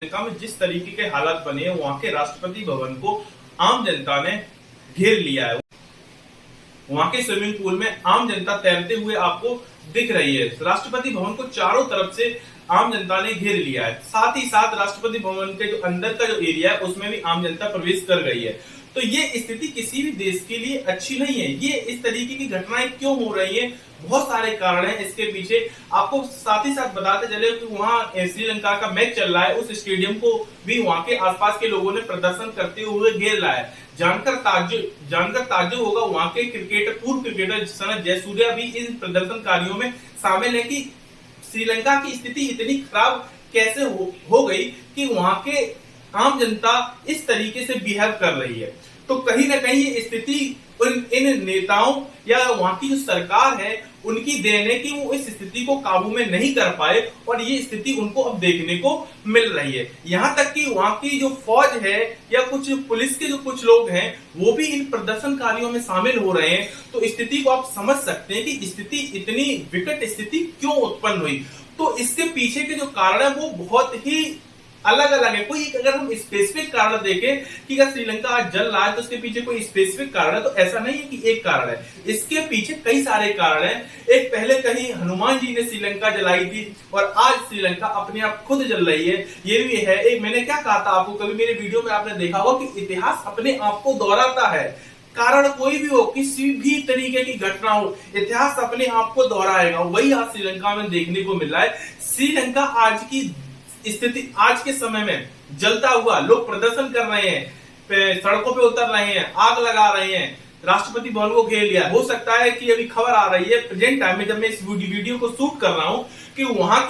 श्रीलंका में जिस तरीके के हालात बने हैं, वहां के राष्ट्रपति भवन को आम जनता ने घेर लिया है। वहां के स्विमिंग पूल में आम जनता तैरते हुए आपको दिख रही है। राष्ट्रपति भवन को चारों तरफ से आम जनता ने घेर लिया है। साथ ही साथ राष्ट्रपति भवन के जो अंदर का जो एरिया है उसमें भी आम जनता प्रवेश कर गई है। तो ये स्थिति किसी भी देश के लिए अच्छी नहीं है। ये इस तरीके की घटनाएं क्यों हो रही हैं, बहुत सारे कारण हैं इसके पीछे। आपको साथ ही साथ बताते चले कि वहां श्रीलंका का मैच चल रहा है, उस स्टेडियम को भी वहां के आसपास के लोगों ने प्रदर्शन करते हुए घेर लाया है। जानकर ताज्जुब होगा, वहां के पूर्व क्रिकेटर सनत जयसूर्या भी इन प्रदर्शनकारियों में शामिल है कि श्रीलंका की स्थिति इतनी खराब कैसे हो गई कि वहां के आम जनता इस तरीके से बिहेव कर रही है। तो कहीं ना कहीं ये स्थिति इन नेताओं या वहां की जो सरकार है उनकी देन है कि वो इस स्थिति को काबू में नहीं कर पाए और ये स्थिति उनको अब देखने को मिल रही है। यहाँ तक कि वहां की जो फौज है या कुछ पुलिस के जो कुछ लोग हैं वो भी इन प्रदर्शनकारियों में शामिल हो रहे हैं। तो स्थिति को आप समझ सकते हैं कि स्थिति इतनी विकट स्थिति क्यों उत्पन्न हुई। तो इसके पीछे के जो कारण है वो बहुत ही अलग अलग है। कोई अगर हम स्पेसिफिक कारण देखें कि अगर श्रीलंका आज जल रहा है तो उसके पीछे कोई स्पेसिफिक कारण है, तो ऐसा नहीं है कि एक कारण है, इसके पीछे कई सारे कारण हैं। एक पहले कहीं हनुमान जी ने श्रीलंका जलाई थी और आज श्रीलंका अपने आप खुद जल रही है, ये भी है। एक मैंने क्या कहा था आपको, कभी मेरे वीडियो में आपने देखा होगा कि इतिहास अपने आप को दोहराता है। कारण कोई भी हो, किसी भी तरीके की घटना हो, इतिहास अपने आप को दोहराएगा। वही आज श्रीलंका में देखने को मिल रहा है। श्रीलंका आज की स्थिति, आज के समय में जलता हुआ, लोग प्रदर्शन कर रहे हैं, सड़कों पे उतर रहे हैं, आग लगा रहे हैं, राष्ट्रपति भवन को घेर लिया। हो सकता है कि अभी खबर आ रही है प्रेजेंट टाइम में जब मैं इस वीडियो को शूट कर रहा हूं कि वहां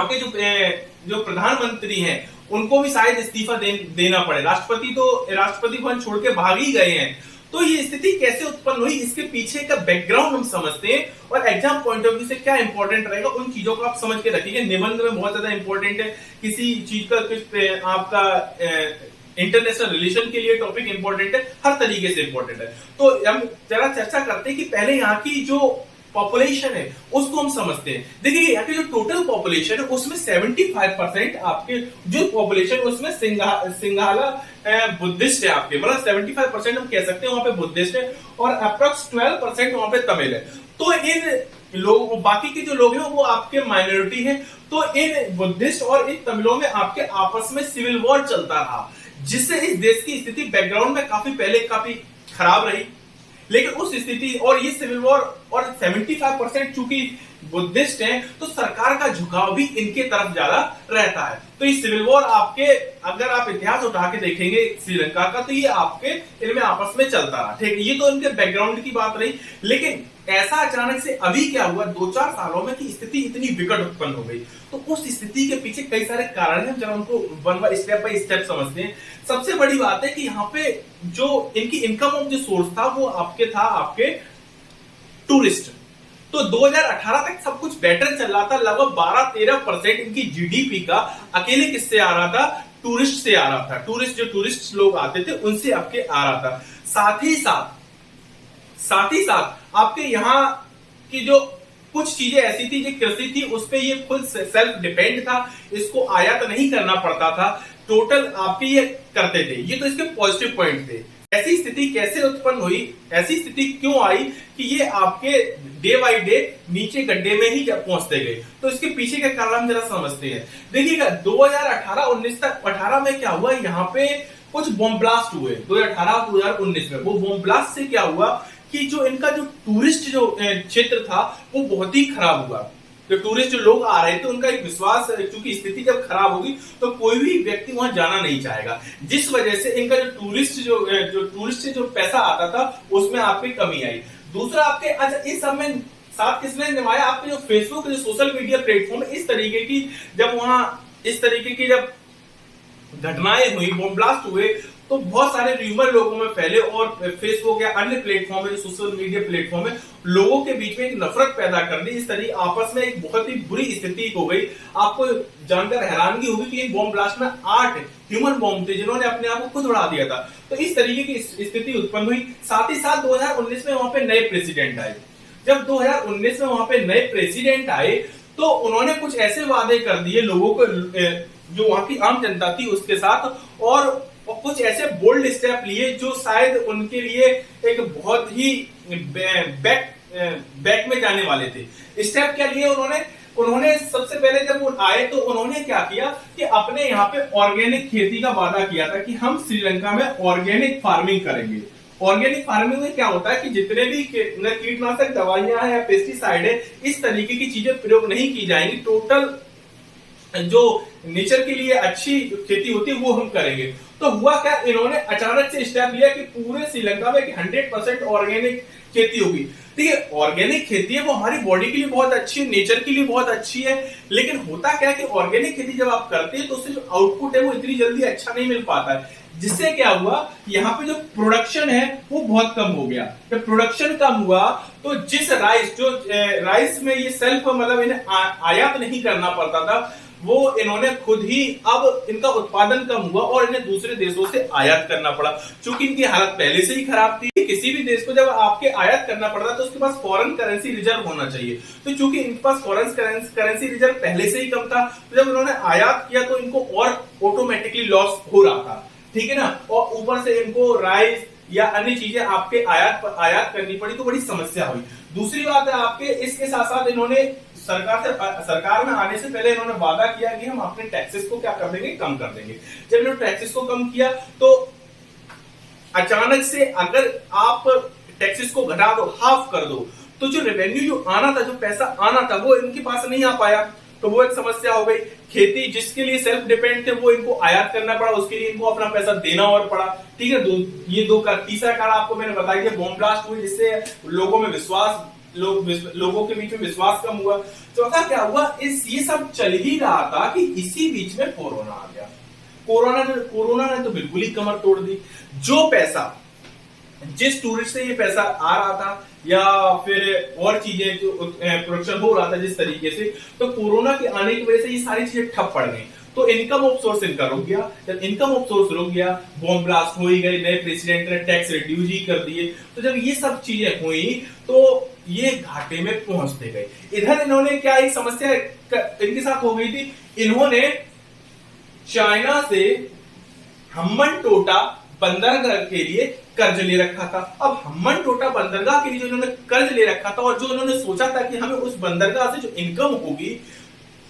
के जो प्रधानमंत्री हैं उनको भी शायद इस्तीफा देना पड़े। राष्ट्रपति भवन छोड़ के भाग ही गए हैं। तो ये स्थिति कैसे उत्पन्न हुई, इसके पीछे का बैकग्राउंड हम समझते हैं और एग्जाम पॉइंट ऑफ व्यू से क्या इंपॉर्टेंट रहेगा उन चीजों को आप समझ के रखिएगा। निबंध में बहुत ज्यादा इंपॉर्टेंट है, किसी चीज का कुछ आपका इंटरनेशनल रिलेशन के लिए टॉपिक इंपॉर्टेंट है, हर तरीके से इंपॉर्टेंट है। तो हम जरा चर्चा करते हैं कि पहले यहाँ की जो पॉपुलेशन है उसको हम समझते हैं। देखिए यहाँ की जो टोटल पॉपुलेशन है उसमें 75% आपके जो पॉपुलेशन उसमें सिंघाला बुद्धिस्ट है आपके, मतलब 75% हम कह सकते हैं वहां पे बुद्धिस्ट है और अप्रोक्स 12% वहां पे तमिल है। तो इन लोग, बाकी के जो लोग हैं वो आपके माइनॉरिटी हैं। तो इन बुद्धिस्ट और इन तमिलों में आपके आपस में सिविल वॉर चलता रहा, जिससे इस देश की स्थिति बैकग्राउंड में काफी खराब रही। लेकिन उस स्थिति और ये सिविल वॉर और 75% चूंकि बुद्धिस्ट हैं तो सरकार का झुकाव भी इनके तरफ ज्यादा रहता है। तो ये सिविल वॉर आपके, अगर आप इतिहास उठा के देखेंगे श्रीलंका का, तो ये आपके इनमें आपस में चलता रहा। ठीक, ये तो इनके बैकग्राउंड की बात रही। लेकिन ऐसा अचानक से अभी क्या हुआ 2-4 सालों में कि स्थिति इतनी विकट उत्पन्न हो गई। तो उस स्थिति के पीछे कई सारे कारण हैं, जब उनको स्टेप बाय स्टेप समझते हैं। सबसे बड़ी बात है कि यहाँ पे जो इनकी इनकम ऑफ जो सोर्स था वो आपके टूरिस्ट। तो 2018 तक सब कुछ बेटर चल रहा था, लगभग 12-13% इनकी जीडीपी का अकेले किससे आ रहा था, टूरिस्ट से आ रहा था। टूरिस्ट लोग आते थे उनसे आपके आ रहा था। साथ ही साथ आपके यहाँ की जो कुछ चीजें ऐसी थी, जो कृषि थी, उस पे ये खुद सेल्फ डिपेंड था, इसको आयात नहीं करना पड़ता था, टोटल आपके ये करते थे। ये तो इसके पॉजिटिव पॉइंट थे। ऐसी स्थिति कैसे उत्पन्न हुई, ऐसी स्थिति क्यों आई कि ये आपके डे बाय डे नीचे गड्ढे में ही पहुंचते गए। तो इसके पीछे का कारण हम जरा समझते हैं। देखिएगा 2018-19 तक, 18 में क्या हुआ, यहाँ पे कुछ बॉम्ब ब्लास्ट हुए 2018-2019 में। वो बॉम्ब ब्लास्ट से क्या हुआ कि जो इनका जो टूरिस्ट जो क्षेत्र था वो बहुत ही खराब हुआ। जो टूरिस्ट जो लोग आ रहे थे उनका एक विश्वास, क्योंकि स्थिति जब खराब होगी तो कोई भी व्यक्ति वहां जाना नहीं चाहेगा, जिस वजह से इनका जो टूरिस्ट से जो पैसा आता था उसमें आपकी कमी आई। दूसरा आपके, अच्छा इस सब में साथ किसने निभाया, आपके जो फेसबुक जो सोशल मीडिया प्लेटफॉर्म, इस तरीके की जब वहां इस तरीके की जब घटनाएं हुई, बॉम्ब ब्लास्ट हुए, तो बहुत सारे र्यूमर लोगों में फैले और फेसबुक या अन्य प्लेटफॉर्म है, सोशल मीडिया प्लेटफॉर्म है, लोगों के बीच में एक नफरत पैदा कर दी। इस तरह आपस में एक बहुत ही बुरी स्थिति हो गई। आपको जानकर हैरानगी होगी कि बॉम्ब ब्लास्ट में 8 ह्यूमन बॉम्ब थे जिन्होंने अपने आप को खुद उड़ा दिया था। तो इस तरीके की स्थिति उत्पन्न हुई। साथ ही साथ 2019 में वहां पे नए प्रेसिडेंट आए। जब 2019 में वहां पे नए प्रेसिडेंट आए तो उन्होंने कुछ ऐसे वादे कर दिए लोगों को जो वहां की आम जनता थी उसके साथ, और कुछ ऐसे बोल्ड स्टेप लिए जो शायद उनके लिए एक बहुत ही बैक में जाने वाले थे। स्टेप क्या लिए उन्होंने? उन्होंने सबसे पहले जब वो आए तो उन्होंने क्या किया कि अपने यहाँ पे ऑर्गेनिक खेती का वादा किया था कि हम श्रीलंका में ऑर्गेनिक फार्मिंग करेंगे। ऑर्गेनिक फार्मिंग में क्या होता है कि जितने भी कीटनाशक दवाइयां हैं या पेस्टिसाइड है, इस तरीके की चीजें प्रयोग नहीं की जाएंगी। टोटल जो नेचर के लिए अच्छी खेती होती है वो हम करेंगे। तो हुआ क्या, इन्होंने अचानक से स्टेप लिया कि पूरे श्रीलंका में 100% ऑर्गेनिक खेती होगी। ठीक है, ऑर्गेनिक खेती है वो हमारी बॉडी के लिए बहुत अच्छी है, नेचर के लिए बहुत अच्छी है, लेकिन होता क्या है कि ऑर्गेनिक खेती जब आप करते हैं तो उससे जो आउटपुट है वो इतनी जल्दी अच्छा नहीं मिल पाता है। जिससे क्या हुआ, यहाँ पे जो प्रोडक्शन है वो बहुत कम हो गया। जब प्रोडक्शन कम हुआ तो जिस राइस में ये सेल्फ मतलब इन्हें आयात नहीं करना पड़ता था, वो इन्होंने खुद ही, अब इनका उत्पादन कम हुआ और इन्हें दूसरे देशों से आयात करना पड़ा। चूंकि इनकी हालत पहले से ही खराब थी, किसी भी देश को जब आपके आयात करना पड़ता है तो उसके पास फॉरेन करेंसी रिजर्व होना चाहिए। तो चूंकि इनके पास फॉरेन करेंसी रिजर्व पहले से ही कम था, तो जब इन्होंने आयात किया तो इनको और ऑटोमेटिकली लॉस हो रहा था। ठीक है ना, और ऊपर से इनको राइस या अन्य चीजें आपके आयात करनी पड़ी, तो बड़ी समस्या हुई। दूसरी बात है आपके इसके साथ साथ इन्होंने सरकार में आने से पहले इन्होंने वादा किया कि हम अपने टैक्सेस को क्या कर देंगे, कम कर देंगे। जब इन्होंने टैक्सेस को कम किया तो अचानक से अगर आप टैक्सेस को घटा दो, हाफ कर दो, तो जो रेवेन्यू जो आना था, जो पैसा आना था, वो इनके पास नहीं आ पाया। तो वो एक समस्या हो गई। खेती जिसके लिए सेल्फ डिपेंड थे वो इनको आयात करना पड़ा, उसके लिए इनको अपना पैसा देना और पड़ा। ठीक है, ये दो का तीसरा कारण आपको मैंने बताया कि बॉम्ब ब्लास्ट हुई, जिससे लोगों में लोगों के बीच में विश्वास कम हुआ। चौथा क्या हुआ, ये सब चल ही रहा था कि इसी बीच में कोरोना आ गया। कोरोना ने तो बिल्कुल ही कमर तोड़ दी। जो पैसा जिस टूरिस्ट से ये पैसा आ रहा था या फिर और चीजें जो प्रोडक्शन हो रहा था जिस तरीके से, तो कोरोना के आने की वजह से ये सारी चीजें ठप पड़ गई। तो इनकम ऑफ सोर्स इनका रुक गया। जब इनकम ऑफ सोर्स रुक गया, बॉम्ब ब्लास्ट हो ही गई, नए प्रेसिडेंट ने टैक्स रिड्यूस ही कर दिए, तो जब ये सब चीजें हुई तो ये घाटे में पहुंचते गए। इधर इन्होंने क्या एक समस्या इनके साथ हो गई थी, इन्होंने चाइना से हम्बनटोटा बंदरगाह के लिए कर्ज ले रखा था। अब हम्बनटोटा बंदरगाह के लिए जो इन्होंने कर्ज ले रखा था और जो इन्होंने सोचा था कि हमें उस बंदरगाह से जो इनकम होगी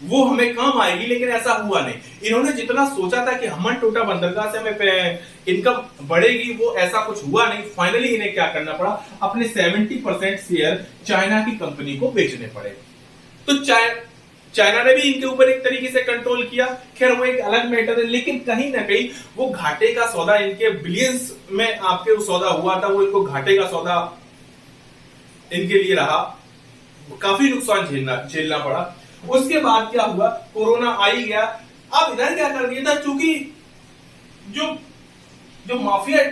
वो हमें काम आएगी, लेकिन ऐसा हुआ नहीं। इन्होंने जितना सोचा था कि हम्बनटोटा बंदरगाह से हमें इनकम बढ़ेगी, वो ऐसा कुछ हुआ नहीं। फाइनली इन्हें क्या करना पड़ा, अपने 70% शेयर चाइना की कंपनी को बेचने पड़े। तो चाइना ने भी इनके ऊपर एक तरीके से कंट्रोल किया। खैर वो एक अलग मैटर है, लेकिन कहीं ना कहीं वो घाटे का सौदा, इनके बिलियंस में आपके वो सौदा हुआ था, वो इनको घाटे का सौदा इनके लिए रहा। काफी नुकसान झेलना पड़ा। उसके बाद क्या हुआ, कोरोना आ ही गया। अब इधर क्या कर दिया था, चूंकि जो माफिया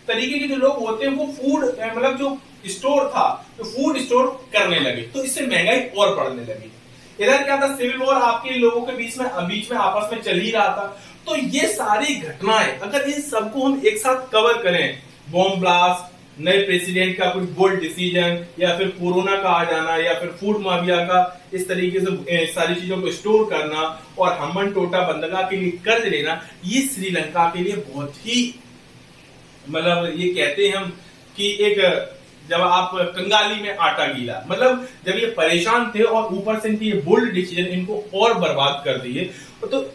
तरीके के जो लोग होते हैं वो फूड मतलब जो स्टोर था, तो फूड स्टोर करने लगे, तो इससे महंगाई और बढ़ने लगी। इधर क्या था, सिविल वॉर आपके लोगों के बीच में आपस में चल ही रहा था। तो ये सारी घटनाएं अगर इन सबको हम एक साथ कवर करें, बॉम्ब ब्लास्ट, नए प्रेसिडेंट का कुछ बोल्ड डिसीजन, या फिर कोरोना का आ जाना, या फिर फूड माफिया का इस तरीके से सारी चीजों को स्टोर करना, और हम्बनटोटा बंदरगाह के लिए कर्ज लेना, ये श्रीलंका के लिए बहुत ही मतलब ये कहते हैं हम कि एक जब आप कंगाली में आटा गीला, मतलब जब ये परेशान थे और ऊपर से इनकी ये बोल्ड डिसीजन इनको और बर्बाद कर दिए। तो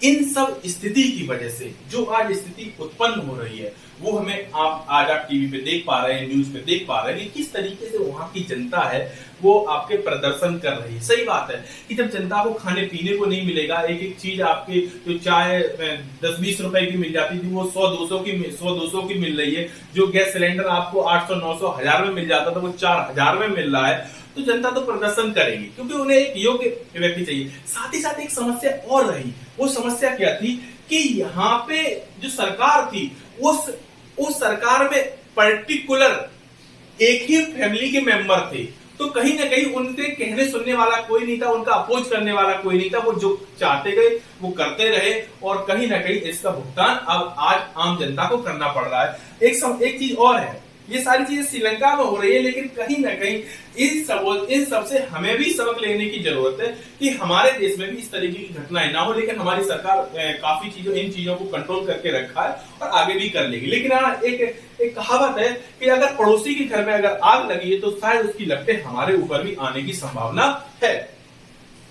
इन सब स्थिति की वजह से जो आज स्थिति उत्पन्न हो रही है वो हमें आज आप टीवी पे देख पा रहे हैं, न्यूज पे देख पा रहे हैं कि किस तरीके से वहां की जनता है वो आपके प्रदर्शन कर रही है। सही बात है कि जब जनता को खाने पीने को नहीं मिलेगा, एक एक चीज आपके जो चाय 10-20 रुपए की मिल जाती थी वो 100-200 की मिल रही है। जो गैस सिलेंडर आपको 800-900 1000 में मिल जाता था वो 4000 में मिल रहा है। तो जनता तो प्रदर्शन करेगी क्योंकि उन्हें एक योग्य व्यक्ति चाहिए। साथ ही साथ एक समस्या और रही, वो समस्या क्या थी कि यहाँ पे जो सरकार थी उस सरकार में पर्टिकुलर एक ही फैमिली के मेंबर थे, तो कहीं ना कहीं उनके कहने सुनने वाला कोई नहीं था, उनका अपोज करने वाला कोई नहीं था। वो जो चाहते गए वो करते रहे और कहीं ना कहीं इसका भुगतान अब आज आम जनता को करना पड़ रहा है। एक चीज और है ये सारी चीजें श्रीलंका में हो रही है, लेकिन कहीं ना कहीं इन सब से हमें भी सबक लेने की जरूरत है कि हमारे देश में भी इस तरीके की घटनाएं ना हो। लेकिन हमारी सरकार काफी इन चीजों को कंट्रोल करके रखा है और आगे भी कर लेगी। लेकिन हाँ, एक कहावत है कि अगर पड़ोसी के घर में अगर आग लगी है तो शायद उसकी लपटें हमारे ऊपर भी आने की संभावना है।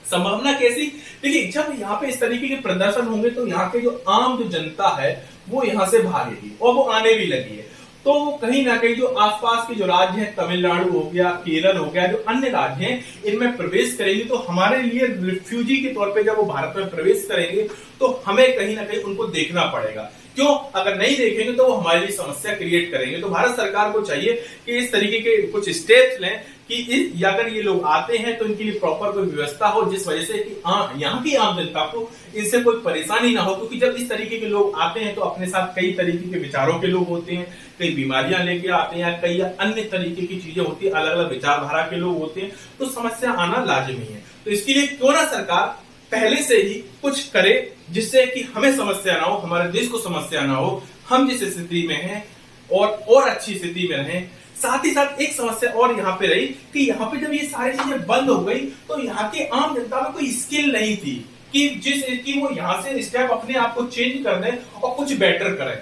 संभावना कैसी? देखिए, जब यहाँ पे इस तरीके के प्रदर्शन होंगे तो यहाँ के जो आम जो जनता है वो यहाँ से भागेगी और वो आने भी लगी है। तो कहीं ना कहीं जो आसपास के जो राज्य हैं, तमिलनाडु हो गया, केरल हो गया, जो अन्य राज्य हैं, इनमें प्रवेश करेंगे तो हमारे लिए रिफ्यूजी के तौर पे जब वो भारत में प्रवेश करेंगे तो हमें कहीं ना कहीं उनको देखना पड़ेगा। क्यों? अगर नहीं देखेंगे तो वो हमारे लिए समस्या क्रिएट करेंगे। तो भारत सरकार को चाहिए कि इस तरीके के कुछ स्टेप्स लें कि अगर ये लोग आते हैं तो इनके लिए प्रॉपर कोई व्यवस्था हो, जिस वजह से कि यहाँ की आम जनता को इनसे कोई परेशानी ना हो। क्योंकि जब इस तरीके के लोग आते हैं तो अपने साथ कई तरीके के विचारों के लोग होते हैं, कई बीमारियां लेके आते हैं, कई अन्य तरीके की चीजें होती है, अलग अलग विचारधारा के लोग होते हैं, तो समस्या आना लाजमी है। तो इसके लिए क्यों ना सरकार पहले से ही कुछ करे जिससे कि हमें समस्या ना हो, हमारे देश को समस्या ना हो, हम जिस स्थिति में हैं और अच्छी स्थिति में रहें। साथ ही साथ एक समस्या और यहाँ पे रही कि यहाँ पे जब ये सारी चीजें बंद हो गई तो यहाँ के आम जनता में कोई स्किल नहीं थी कि वो यहाँ से स्टेप अपने आप को चेंज कर दें और कुछ बेटर करें।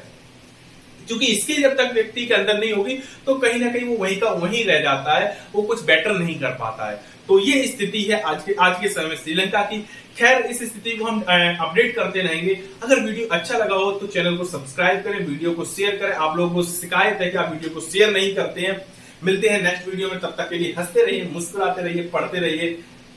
क्योंकि स्किल जब तक व्यक्ति के अंदर नहीं होगी तो कहीं ना कहीं वो वहीं का वहीं रह जाता है, वो कुछ बेटर नहीं कर पाता है। तो ये स्थिति है आज के समय में श्रीलंका की। खैर, इस स्थिति को हम अपडेट करते रहेंगे। अगर वीडियो अच्छा लगा हो तो चैनल को सब्सक्राइब करें, वीडियो को शेयर करें। आप लोगों को शिकायत है कि आप वीडियो को शेयर नहीं करते हैं। मिलते हैं नेक्स्ट वीडियो में, तब तक के लिए हंसते रहिए, मुस्कुराते रहिए, पढ़ते रहिए।